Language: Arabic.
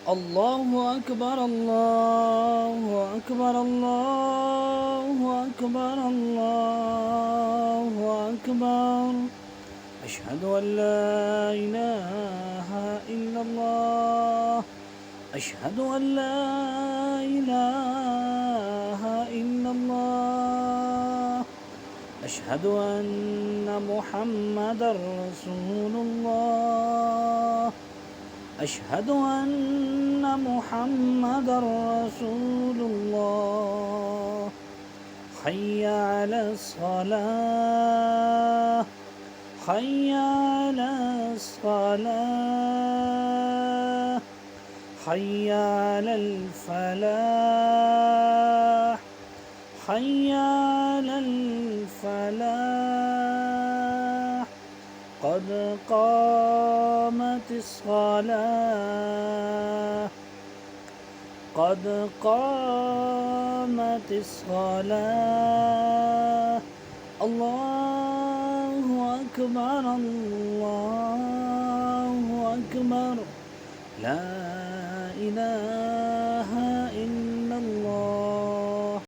الله أكبر الله أكبر الله أكبر الله أكبر. أشهد أن لا إله إلا الله. أشهد أن لا إله إلا الله. أشهد أن محمدا رسول الله. أشهد أن محمدا رسول الله. حي على الصلاة. حي على الصلاة. حي على الفلاح. حي على الفلاح. قد قامت الصلاة. قد قامت الصلاة. الله أكبر الله أكبر. لا إله